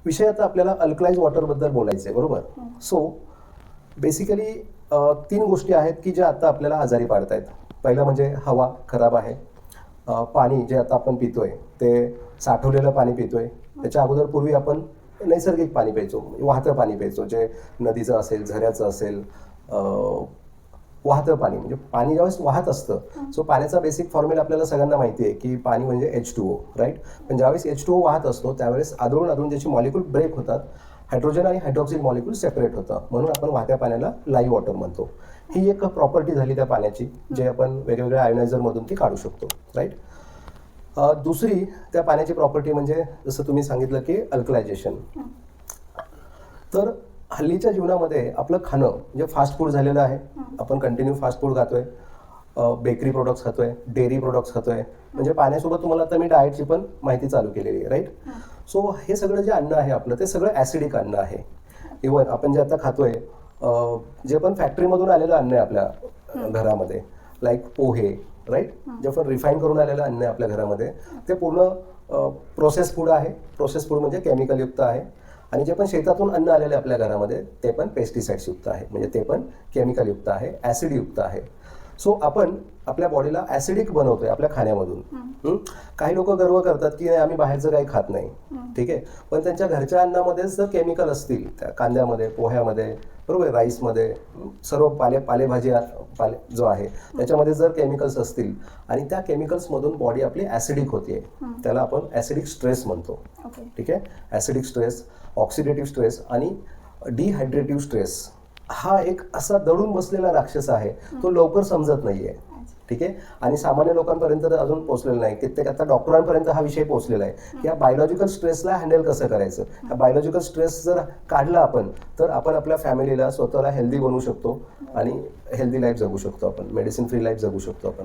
विषय आता आपल्याला अल्कलाइज वॉटरबद्दल बोलायचं आहे, बरोबर. सो बेसिकली 3 गोष्टी आहेत की ज्या आता आपल्याला आजारी पाडत आहेत. पहिलं म्हणजे हवा खराब आहे. पाणी जे आता आपण पितोय ते साठवलेलं पाणी पितोय. त्याच्या अगोदर पूर्वी आपण नैसर्गिक पाणी प्यायचो, वाहतं पाणी प्यायचो, जे नदीचं असेल, झऱ्याचं असेल. वाहतं पाणी म्हणजे पाणी ज्यावेळेस वाहत असतं, सो पाण्याचा बेसिक फॉर्म्युला आपल्याला सगळ्यांना माहिती आहे की पाणी म्हणजे H2O, राईट. पण ज्यावेळेस H2O वाहत असतो त्यावेळेस आदळून ज्याची मॉलिक्यूल ब्रेक होतात, हायड्रोजन आणि हायड्रॉक्सिल मॉलिक्यूल सेपरेट होतं, म्हणून आपण वाहत्या पाण्याला लाईव्ह वॉटर म्हणतो. ही एक प्रॉपर्टी झाली त्या पाण्याची, जे आपण वेगवेगळ्या आयोनायझरमधून ती काढू शकतो, राईट. दुसरी त्या पाण्याची प्रॉपर्टी म्हणजे जसं तुम्ही सांगितलं की अल्कलायझेशन. तर हल्लीच्या जीवनामध्ये आपलं खाणं म्हणजे फास्ट फूड झालेलं आहे. आपण कंटिन्यू फास्ट फूड खातोय, बेकरी प्रोडक्ट्स खातोय, डेअरी प्रोडक्ट्स खातोय. म्हणजे पाण्यासोबत तुम्हाला आता मी डाएटची पण माहिती चालू केलेली आहे, राईट. सो हे सगळं जे अन्न आहे आपलं ते सगळं ॲसिडिक अन्न आहे. इव्हन आपण जे आता खातोय, जे पण फॅक्टरीमधून आलेलं अन्न आहे आपल्या घरामध्ये, लाईक पोहे, राईट, जे पण रिफाईन करून आलेलं अन्न आहे आपल्या घरामध्ये, ते पूर्ण प्रोसेस फूड आहे. प्रोसेस फूड म्हणजे केमिकलयुक्त आहे. आणि जे पण शेतातून अन्न आलेलं आपल्या घरामध्ये ते पण पेस्टिसाइड्स युक्त आहे, म्हणजे ते पण केमिकलयुक्त आहे, ॲसिडयुक्त आहे. सो आपण आपल्या बॉडीला ॲसिडिक बनवतोय आपल्या खाण्यामधून. काही लोक गर्व करतात की नाही आम्ही बाहेरचं काही खात नाही, ठीक आहे. पण त्यांच्या घरच्या अन्नामध्येच जर केमिकल असतील, त्या कांद्यामध्ये, पोह्यामध्ये, बरोबर, राईसमध्ये, सर्व पालेभाजी जो आहे त्याच्यामध्ये जर केमिकल्स असतील आणि त्या केमिकल्समधून बॉडी आपली ॲसिडिक होते, त्याला आपण ॲसिडिक स्ट्रेस म्हणतो, ठीक आहे. ॲसिडिक स्ट्रेस, ऑक्सिडेटिव्ह स्ट्रेस आणि डिहायड्रेटिव्ह स्ट्रेस हा एक असा दडून बसलेला राक्षस आहे, तो लवकर समजत नाहीये, ठीक आहे. आणि सामान्य लोकांपर्यंत अजून पोहोचलेला नाही. कित्येक आता डॉक्टरांपर्यंत हा विषय पोहोचलेला आहे की या बायोलॉजिकल स्ट्रेसला हँडल कसं करायचं. हा बायोलॉजिकल स्ट्रेस जर काढला आपण तर आपण आपल्या फॅमिलीला, स्वतःला हेल्दी बनवू शकतो आणि हेल्दी लाईफ जगू शकतो आपण, मेडिसिन फ्री लाईफ जगू शकतो आपण.